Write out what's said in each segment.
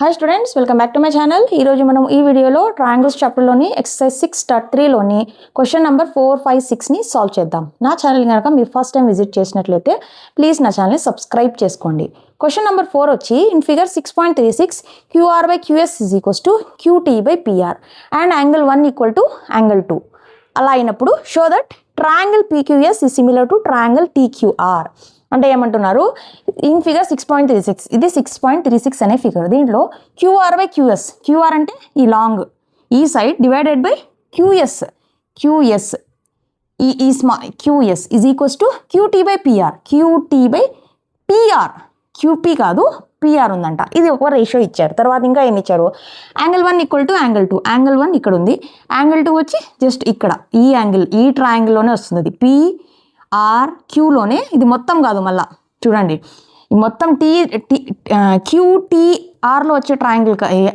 Hi students, welcome back to my channel. ఈరోజు మనం ఈ వీడియోలో ట్రయాంగిల్స్ చాప్టర్లోని ఎక్సర్సైజ్ 6.3లోని క్వశ్చన్ నెంబర్ 4, 5, 6ని సాల్వ్ చేద్దాం. నా ఛానల్ కనుక మీరు ఫస్ట్ టైం విజిట్ చేసినట్లయితే ప్లీజ్ నా ఛానల్ని సబ్స్క్రైబ్ చేసుకోండి. క్వశ్చన్ నెంబర్ 4 వచ్చి in figure 6.36 QR by QS is equals to QT by PR and angle 1 equal to angle 2. అలా అయినప్పుడు show that triangle PQS is similar to triangle TQR. అంటే ఏమంటున్నారు, in figure 6.36 ఇది 6.36 అనే ఫిగర్. దీంట్లో QR by QS, QR అంటే ఈ long ఈ side divided by QS, QS ఈ small QS is equals to QT by PR, QT by PR, QP కాదు పిఆర్ ఉందంట. ఇది ఒక రేషియో ఇచ్చారు. తర్వాత ఇంకా ఏమి ఇచ్చారు, angle 1 equal to angle 2. Angle 1 ఇక్కడ ఉంది, యాంగిల్ 2 వచ్చి జస్ట్ ఇక్కడ ఈ యాంగిల్ ఈ ట్రయాంగిల్లోనే వస్తుంది. అది పిఆర్ క్యూలోనే, ఇది మొత్తం కాదు, మళ్ళా చూడండి ఈ మొత్తం క్యూటీఆర్లో వచ్చే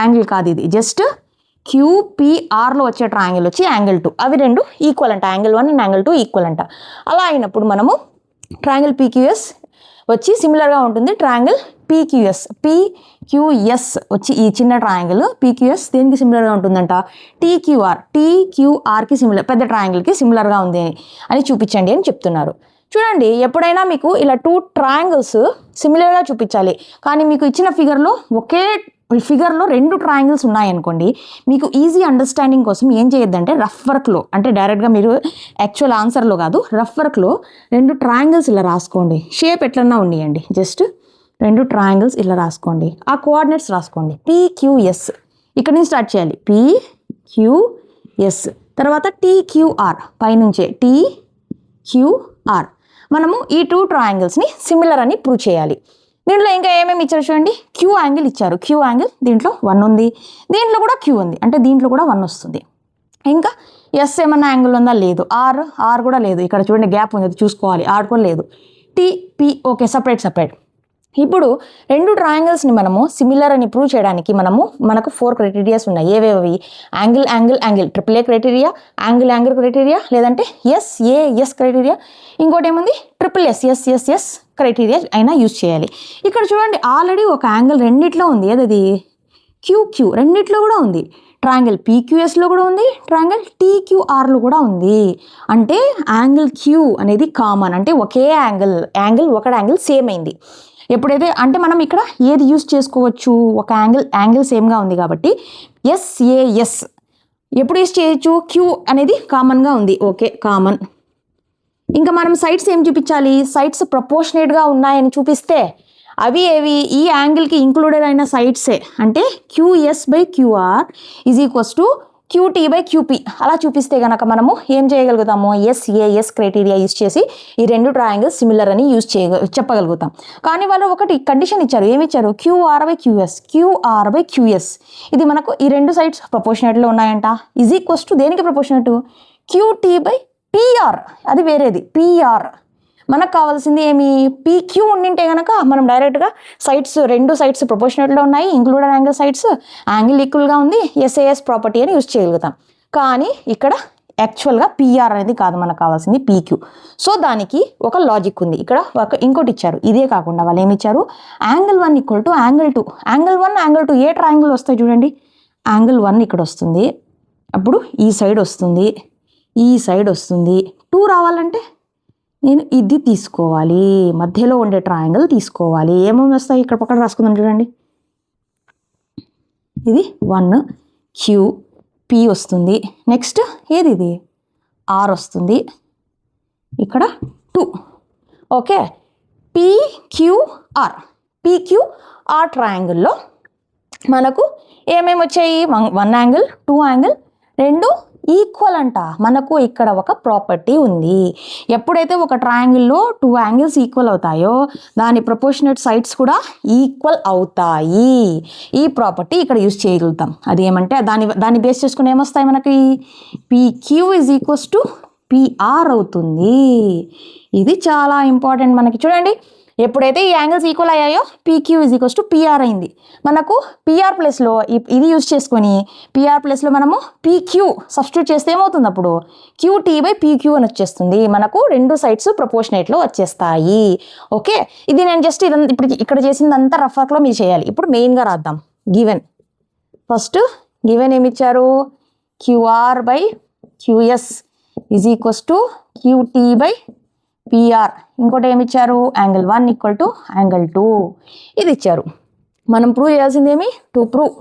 యాంగిల్ కాదు, ఇది జస్ట్ క్యూపీఆర్లో వచ్చే ట్రయాంగిల్ వచ్చి యాంగిల్ 2. అవి రెండు ఈక్వల్ అంట, యాంగిల్ 1 అండ్ యాంగిల్ 2 ఈక్వల్ అంట. అలా అయినప్పుడు మనము ట్రయాంగిల్ పీక్యూఎస్ వచ్చి సిమిలర్గా ఉంటుంది ట్రయాంగిల్ పీక్యూఎస్ వచ్చి ఈ చిన్న ట్రయాంగిల్ పీక్యూఎస్ దేనికి సిమిలర్గా ఉంటుందంట, టీక్యూఆర్కి సిమిలర్, పెద్ద ట్రయాంగిల్కి సిమిలర్గా ఉంది అని చూపించండి అని చెప్తున్నారు. చూడండి, ఎప్పుడైనా మీకు ఇలా 2 ట్రయాంగిల్స్ సిమిలర్గా చూపించాలి, కానీ మీకు ఇచ్చిన ఫిగర్లో ఒకే ఫిగర్లో 2 ట్రయాంగిల్స్ ఉన్నాయనుకోండి, మీకు ఈజీ అండర్స్టాండింగ్ కోసం ఏం చేయొద్దంటే రఫ్ వర్క్లో, అంటే డైరెక్ట్గా మీరు యాక్చువల్ ఆన్సర్లో కాదు, రఫ్ వర్క్లో 2 ట్రయాంగిల్స్ ఇలా రాసుకోండి. షేప్ ఎట్లన్నా ఉండేయండి, జస్ట్ 2 ట్రయాంగిల్స్ ఇలా రాసుకోండి. ఆ కోఆర్డినేట్స్ రాసుకోండి. పీక్యూఎస్ ఇక్కడ నుంచి స్టార్ట్ చేయాలి, పీక్యూఎస్ తర్వాత టీక్యూఆర్ పైనుంచే టీక్యూఆర్. మనము ఈ 2 ట్రయాంగిల్స్ని సిమిలర్ అని ప్రూవ్ చేయాలి. దీంట్లో ఇంకా ఏమేమి ఇచ్చారు చూడండి, క్యూ యాంగిల్ ఇచ్చారు. క్యూ యాంగిల్ దీంట్లో 1 ఉంది, దీంట్లో కూడా క్యూ ఉంది, అంటే దీంట్లో కూడా 1 వస్తుంది. ఇంకా ఎస్ ఏమన్నా యాంగిల్ ఉందా, లేదు. ఆర్ కూడా లేదు, ఇక్కడ చూడండి గ్యాప్ ఉంది, అది చూసుకోవాలి. ఆర్ కూడా లేదు. TP okay, separate. ఇప్పుడు 2 ట్రయాంగిల్స్ని మనము సిమిలర్ అని ప్రూవ్ చేయడానికి మనకు 4 క్రైటీరియాస్ ఉన్నాయి. ఏవేవి, angle triple A criteria, angle criteria, లేదంటే ఎస్ క్రైటీరియా, ఇంకోటి ఏముంది ట్రిపుల్ ఎస్ క్రైటీరియా అయినా యూజ్ చేయాలి. ఇక్కడ చూడండి ఆల్రెడీ ఒక యాంగిల్ రెండిట్లో ఉంది, ఏదది క్యూ రెండిట్లో కూడా ఉంది. ట్రయాంగిల్ పీక్యూఎస్లో కూడా ఉంది, ట్రయాంగిల్ టీక్యూఆర్లో కూడా ఉంది. అంటే యాంగిల్ క్యూ అనేది కామన్, అంటే ఒకే ఒక యాంగిల్ సేమ్ అయింది. ఎప్పుడైతే అంటే మనం ఇక్కడ ఏది యూజ్ చేసుకోవచ్చు, ఒక యాంగిల్ సేమ్గా ఉంది కాబట్టి ఎస్ ఎప్పుడు యూజ్ చేయొచ్చు, క్యూ అనేది కామన్గా ఉంది, ఓకే కామన్. ఇంకా మనం సైడ్స్ ఏం చూపించాలి, సైడ్స్ ప్రపోర్షనేట్గా ఉన్నాయని చూపిస్తే అవి ఏవి, ఈ యాంగిల్కి ఇంక్లూడెడ్ అయిన సైడ్సే. అంటే QS by QR is equals to QT by QP అలా చూపిస్తే కనుక మనము ఏం చేయగలుగుతాము, ఎస్ క్రైటీరియా యూజ్ చేసి ఈ 2 ట్రయాంగిల్స్ సిమిలర్ అని చెప్పగలుగుతాం. కానీ వాళ్ళు ఒకటి కండిషన్ ఇచ్చారు, ఏమి ఇచ్చారు, క్యూఆర్ బై క్యూఎస్ ఇది మనకు ఈ 2 సైడ్స్ ప్రపోర్షనేట్లో ఉన్నాయంట. ఈజ్ ఈక్వల్స్ టు దేనికి ప్రపోర్షనేట్, క్యూటీ బై పిఆర్, అది వేరేది పిఆర్. మనకు కావాల్సింది ఏమి, పీక్యూ ఉండింటే కనుక మనం డైరెక్ట్గా రెండు సైడ్స్ ప్రపోర్షనేట్లో ఉన్నాయి, ఇంక్లూడెడ్ యాంగిల్ సైడ్స్, యాంగిల్ ఈక్వల్గా ఉంది, ఎస్ఏఎస్ ప్రాపర్టీ అని యూజ్ చేయగలుగుతాం. కానీ ఇక్కడ యాక్చువల్గా పిఆర్ అనేది కాదు, మనకు కావాల్సింది పీక్యూ. సో దానికి ఒక లాజిక్ ఉంది. ఇక్కడ ఇంకోటి ఇచ్చారు, ఇదే కాకుండా వాళ్ళు ఏమి ఇచ్చారు, angle 1 equal to angle 2. Angle 1 angle 2 a triangle వస్తాయి చూడండి, యాంగిల్ 1 ఇక్కడ వస్తుంది, అప్పుడు ఈ సైడ్ వస్తుంది, ఈ సైడ్ వస్తుంది. 2 రావాలంటే నేను ఇది తీసుకోవాలి, మధ్యలో ఉండే ట్రయాంగిల్ తీసుకోవాలి. ఏమేమి వస్తాయి ఇక్కడ పక్కన రాసుకుందాం చూడండి, ఇది 1 క్యూ పీ వస్తుంది, నెక్స్ట్ ఏది ఇది ఆర్ వస్తుంది, ఇక్కడ 2 ఓకే. పీక్యూఆర్ ట్రయాంగిల్లో మనకు ఏమేమి వచ్చాయి, 1 యాంగిల్ 2 యాంగిల్ 2 ఈక్వల్ అంట. మనకు ఇక్కడ ఒక ప్రాపర్టీ ఉంది, ఎప్పుడైతే ఒక ట్రయాంగిల్లో 2 యాంగిల్స్ ఈక్వల్ అవుతాయో దాని ప్రపోర్షనేట్ సైడ్స్ కూడా ఈక్వల్ అవుతాయి. ఈ ప్రాపర్టీ ఇక్కడ యూజ్ చేయగలుగుతాం. అది ఏమంటే దాన్ని బేస్ చేసుకుని ఏమొస్తాయి మనకి, PQ is equals to PR అవుతుంది. ఇది చాలా ఇంపార్టెంట్ మనకి. చూడండి, ఎప్పుడైతే ఈ యాంగిల్స్ ఈక్వల్ అయ్యాయో PQ is equals to PR అయింది. మనకు పిఆర్ ప్లస్లో ఇది యూజ్ చేసుకొని పిఆర్ ప్లస్లో మనము పీక్యూ సబ్స్టిట్యూట్ చేస్తే ఏమవుతుంది, అప్పుడు క్యూటీ బై పీక్యూ అని వచ్చేస్తుంది. మనకు 2 సైడ్స్ ప్రపోర్షనేట్లో వచ్చేస్తాయి. ఓకే, ఇది నేను జస్ట్ ఇప్పుడు ఇక్కడ చేసిందంతా రఫ్ వర్క్లో మీరు చేయాలి. ఇప్పుడు మెయిన్గా రాద్దాం. గివెన్. ఫస్ట్ గివెన్ ఏమి ఇచ్చారు, QR by QS is equals to QT by PR. ఇంకోటి ఏమి ఇచ్చారు, యాంగిల్ 1 ఈక్వల్ టు యాంగిల్ 2. ఇది ఇచ్చారు. మనం ప్రూవ్ చేయాల్సింది ఏమి, టు ప్రూవ్.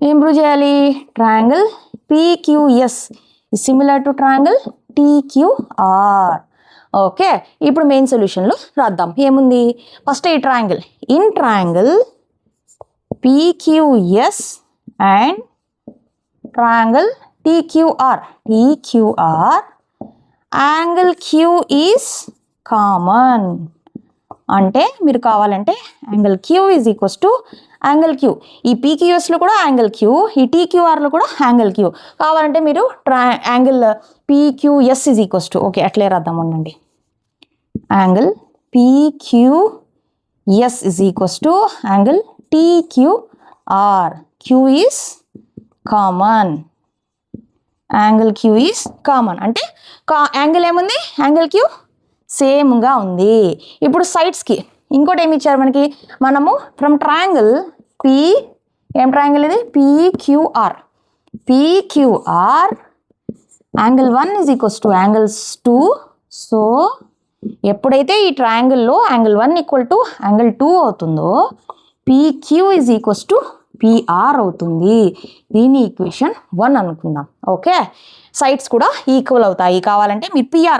ఏం ప్రూవ్ చేయాలి, triangle PQS is similar to triangle TQR. Okay, ఇప్పుడు మెయిన్ సొల్యూషన్లో రాద్దాం. ఏముంది, ఫస్ట్ ఈ triangle, in triangle PQS and triangle TQR angle Q is common. అంటే మీరు కావాలంటే angle Q is equals to angle Q. ఈ PQSలో కూడా యాంగిల్ Q, ఈ TQRలో కూడా యాంగిల్ Q. కావాలంటే మీరు angle PQS is equals to, okay అట్లే రాద్దాం ఉండండి, angle PQS is equals to angle TQR. Q is common, angle Q is common. అంటే యాంగిల్ ఏముంది, యాంగిల్ Q సేమ్గా ఉంది. ఇప్పుడు సైడ్స్కి ఇంకోటి ఏమి ఇచ్చారు మనకి, మనము ఫ్రమ్ ట్రయాంగిల్ ఏం ట్రయాంగిల్ ఇది, PQR angle 1 is equals to angles 2. So ఎప్పుడైతే ఈ ట్రయాంగిల్లో యాంగిల్ 1 ఈక్వల్ టు యాంగిల్ 2 అవుతుందో PQ is equals to PR అవుతుంది. దీని ఈక్వేషన్ 1 అనుకుందాం. ఓకే, సైడ్స్ కూడా ఈక్వల్ అవుతాయి. కావాలంటే మీరు PR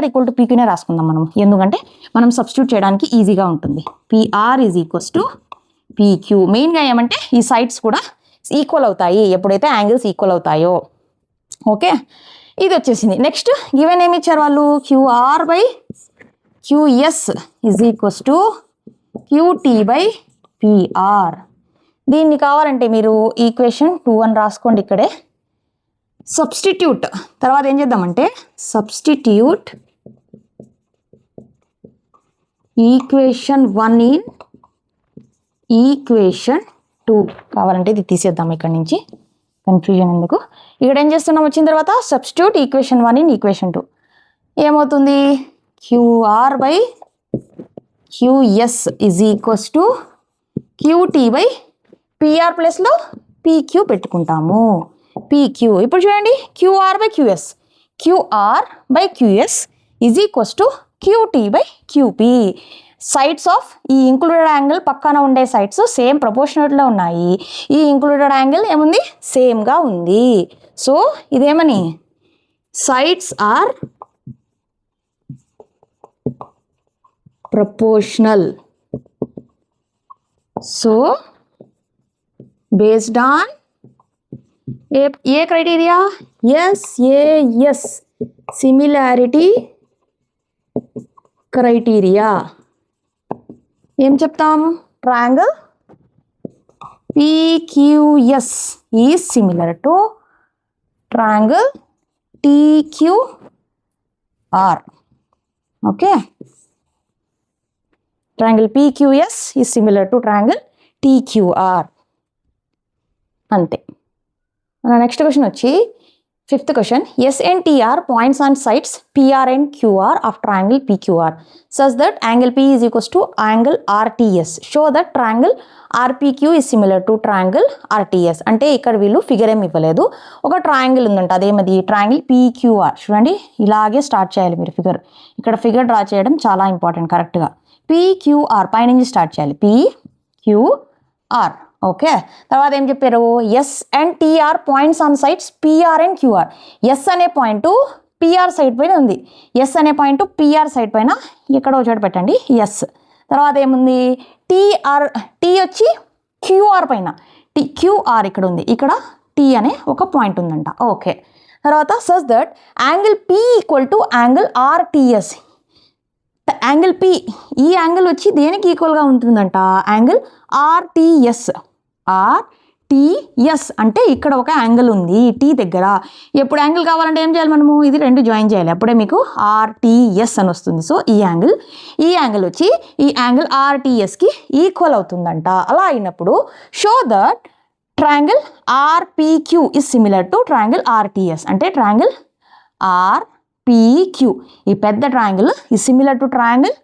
ఈక్వల్ టు PQనే రాసుకుందాం మనం, ఎందుకంటే మనం సబ్స్టిట్యూట్ చేయడానికి ఈజీగా ఉంటుంది. PR is equals to PQ. మెయిన్గా ఏమంటే ఈ సైడ్స్ కూడా ఈక్వల్ అవుతాయి ఎప్పుడైతే యాంగిల్స్ ఈక్వల్ అవుతాయో. ఓకే, ఇది వచ్చేసింది. నెక్స్ట్ గివెన్ ఏమి ఇచ్చారు వాళ్ళు, QR by QS is equals to QT by PR. దీన్ని కావాలంటే మీరు ఈక్వేషన్ 2 అని రాసుకోండి ఇక్కడే. సబ్స్టిట్యూట్ తర్వాత ఏం చేద్దామంటే, సబ్స్టిట్యూట్ ఈక్వేషన్ 1 ఇన్ ఈక్వేషన్ 2. కావాలంటే ఇది తీసేద్దాం ఇక్కడ నుంచి, కన్ఫ్యూజన్ ఎందుకు. ఇక్కడ ఏం చేస్తున్నాం, వచ్చిన తర్వాత సబ్స్టిట్యూట్ ఈక్వేషన్ 1 ఇన్ ఈక్వేషన్ 2. ఏమవుతుంది, QR by QS is equals to QT by PR ప్లస్లో PQ పెట్టుకుంటాము. PQ ఇప్పుడు చూడండి, QR by QS is equals to QT by QP. Sides of ఈ ఇంక్లూడెడ్ యాంగిల్ పక్కన ఉండే సైడ్స్ సేమ్ ప్రపోర్షనల్లో ఉన్నాయి. ఈ ఇంక్లూడెడ్ యాంగిల్ ఏముంది, సేమ్గా ఉంది. సో ఇదేమని, sides are proportional. So based on ఏ క్రైటీరియా, SAS సిమిలారిటీ క్రైటీరియా. ఏం చెప్తాం, triangle PQS is similar to triangle TQR. Okay, triangle PQS is similar to triangle TQR. అంతే. మన నెక్స్ట్ క్వశ్చన్ వచ్చి 5th question, S and T are points on sides PR and QR of triangle PQR such that angle P is equals to angle RTS. Show that triangle RPQ is similar to triangle RTS. అంటే ఇక్కడ వీళ్ళు figure ఏమి ఇవ్వలేదు, ఒక triangle ఉందంట, అదేమది triangle PQR. చూడండి ఇలాగే start చేయాలి మీరు ఫిగర్. ఇక్కడ ఫిగర్ డ్రా చేయడం చాలా ఇంపార్టెంట్. కరెక్ట్గా PQR పైనుంచి స్టార్ట్ చేయాలి, PQR. ఓకే, తర్వాత ఏం చెప్పారు, S and T are points on sides PR and QR. S అనే పాయింట్ PR సైడ్ పైన ఉంది, S అనే పాయింట్ PR సైడ్ పైన ఇక్కడ చోట పెట్టండి S. తర్వాత ఏముంది, T వచ్చి QR పైన, QR ఇక్కడ ఉంది, ఇక్కడ T అనే ఒక పాయింట్ ఉందంట. ఓకే, తర్వాత such that angle P equal to angle RTS. Angle P ఈ యాంగిల్ వచ్చి దేనికి ఈక్వల్గా ఉంటుందంట, యాంగిల్ RTS. అంటే ఇక్కడ ఒక యాంగిల్ ఉంది T దగ్గర. ఎప్పుడు యాంగిల్ కావాలంటే ఏం చేయాలి మనము, ఇది రెండు జాయిన్ చేయాలి, అప్పుడే మీకు RTS అని వస్తుంది. సో ఈ యాంగిల్ వచ్చి ఈ యాంగిల్ RTSకి ఈక్వల్ అవుతుందంట. అలా అయినప్పుడు show that triangle RPQ is similar to triangle RTS. అంటే ట్రయాంగిల్ RPQ ఈ పెద్ద triangle is similar to triangle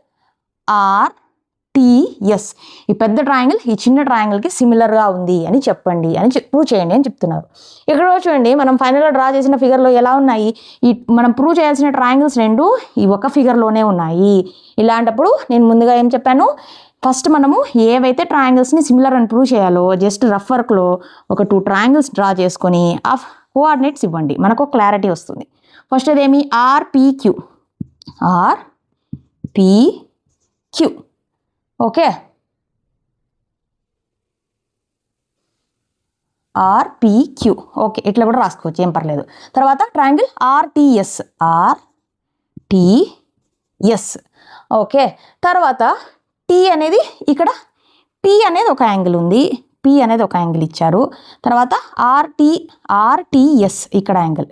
TS. ఈ పెద్ద ట్రయాంగిల్ ఈ చిన్న ట్రయాంగిల్కి సిమిలర్గా ఉంది అని చెప్పండి అని ప్రూవ్ చేయండి అని చెప్తున్నారు. ఇక్కడ చూడండి మనం ఫైనల్గా డ్రా చేసిన ఫిగర్లో ఎలా ఉన్నాయి, ఈ మనం ప్రూవ్ చేయాల్సిన ట్రయాంగిల్స్ రెండు ఈ ఒక ఫిగర్లోనే ఉన్నాయి. ఇలాంటప్పుడు నేను ముందుగా ఏం చెప్పాను, ఫస్ట్ మనము ఏవైతే ట్రయాంగిల్స్ని సిమిలర్ అని ప్రూవ్ చేయాలో జస్ట్ రఫ్ వర్క్లో ఒక 2 ట్రయాంగిల్స్ డ్రా చేసుకొని ఆ కోఆర్డినేట్స్ ఇవ్వండి, మనకు క్లారిటీ వస్తుంది. ఫస్ట్ అదేమి ఆర్పిక్యూ, ఆర్పిక్యూ. ఓకే, ఆర్పిక్యూ. ఓకే, ఇట్లా కూడా రాసుకోవచ్చు, ఏం పర్లేదు. తర్వాత ట్రయాంగిల్ ఆర్టిఎస్, ఆర్టిఎస్. ఓకే, తర్వాత టీ అనేది ఇక్కడ టీ అనేది ఒక యాంగిల్ ఉంది, పి అనేది ఒక యాంగిల్ ఇచ్చారు. తర్వాత ఆర్టిఎస్ ఇక్కడ యాంగిల్.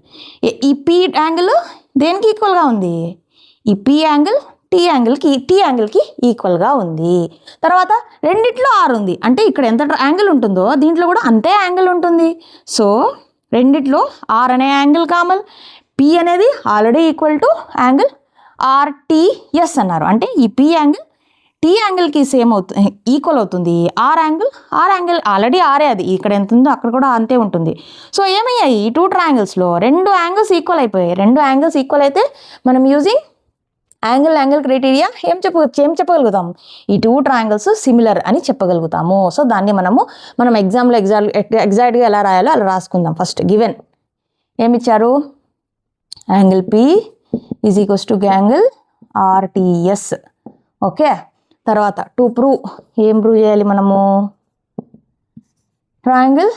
ఈ పి యాంగిల్ దేనికి ఈక్వల్గా ఉంది, ఈ పి యాంగిల్ టీ యాంగిల్కి ఈక్వల్గా ఉంది. తర్వాత రెండిట్లో ఆర్ ఉంది, అంటే ఇక్కడ ఎంత యాంగిల్ ఉంటుందో దీంట్లో కూడా అంతే యాంగిల్ ఉంటుంది. సో రెండిట్లో ఆర్ అనే యాంగిల్ కామన్, పి అనేది ఆల్రెడీ ఈక్వల్ టు యాంగిల్ ఆర్టిఎస్ అన్నారు. అంటే ఈ పి యాంగిల్ టీ యాంగిల్కి సేమ్ అవుతుంది, ఈక్వల్ అవుతుంది. ఆర్ యాంగిల్ ఆల్రెడీ ఆరే, అది ఇక్కడ ఎంత ఉందో అక్కడ కూడా అంతే ఉంటుంది. సో ఏమయ్యాయి, ఈ 2 ట్రయాంగిల్స్లో 2 యాంగిల్స్ ఈక్వల్ అయిపోయాయి. 2 యాంగిల్స్ ఈక్వల్ అయితే మనం యూజింగ్ యాంగిల్ క్రైటీరియా ఏం చెప్పగలుగుతాం, ఈ 2 ట్రయాంగిల్స్ సిమిలర్ అని చెప్పగలుగుతాము. సో దాన్ని మనం ఎగ్జామ్లో ఎగ్జాక్ట్గా ఎలా రాయాలో అలా రాసుకుందాం. ఫస్ట్ గివెన్ ఏమిచ్చారు, angle P is equals to angle RTS. Okay, తర్వాత టు ప్రూవ్ ఏం ప్రూవ్ చేయాలి మనము, triangle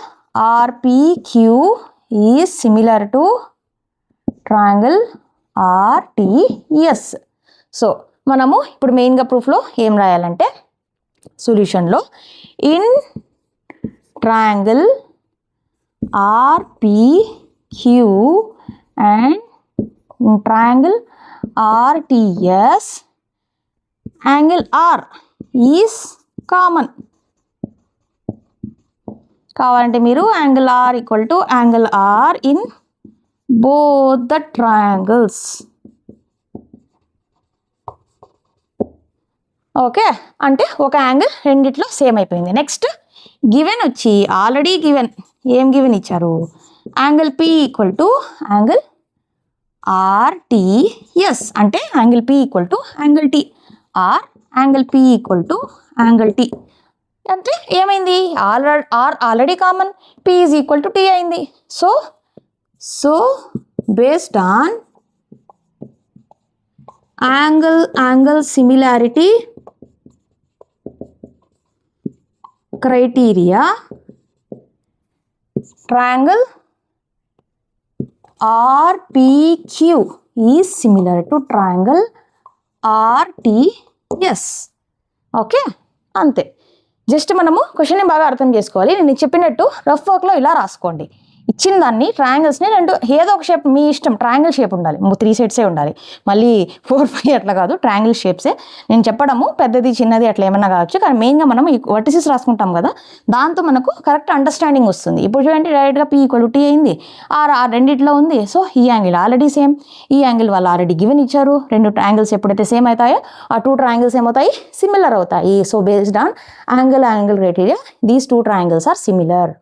RPQ is similar to triangle RTS. So మనము ఇప్పుడు మెయిన్గా ప్రూఫ్లో ఏం రాయాలంటే, సొల్యూషన్లో in triangle RPQ and triangle RTS angle R is common. కావాలంటే మీరు angle R equal to angle R in both the triangles. Okay, అంటే ఒక యాంగిల్ రెండిట్లో సేమ్ అయిపోయింది. నెక్స్ట్ గివెన్ వచ్చి ఆల్రెడీ ఏం గివెన్ ఇచ్చారు, angle P equal to angle RTS, అంటే angle P equal to angle T, or angle P equal to angle T. అంటే ఏమైంది, R already common, P is equal to T అయింది. So based on angle similarity criteria, triangle RPQ is similar to triangle RTS. Okay, అంతే. Just మనము క్వశ్చన్ని బాగా అర్థం చేసుకోవాలి. నేను చెప్పినట్టు రఫ్ వర్క్లో ఇలా రాసుకోండి. ఇచ్చిన దాన్ని ట్రయాంగిల్స్ని ఏదో ఒక షేప్ మీ ఇష్టం, ట్రయాంగిల్ షేప్ ఉండాలి, 3 సైడ్సే ఉండాలి, మళ్ళీ 4, 5 అట్లా కాదు, ట్రయాంగిల్ షేప్సే నేను చెప్పడము. పెద్దది చిన్నది అట్లా ఏమన్నా కావచ్చు, కానీ మెయిన్గా మనం ఈ వర్టిసెస్ రాసుకుంటాం కదా, దాంతో మనకు కరెక్ట్ అండర్స్టాండింగ్ వస్తుంది. ఇప్పుడు చూడండి డైరెక్ట్గా పి ఈక్వల్ టు టీ అయింది, ఆర్ రెండిట్లో ఉంది. సో ఈ యాంగిల్ ఆల్రెడీ సేమ్, ఈ యాంగిల్ వాళ్ళు ఆల్రెడీ గివెన్ ఇచ్చారు. 2 ట్రయాంగిల్స్ ఎప్పుడైతే సేమ్ అవుతాయో ఆ 2 ట్రయాంగిల్స్ ఏమవుతాయి, సిమిలర్ అవుతాయి. So based on angle criteria these 2 triangles are similar.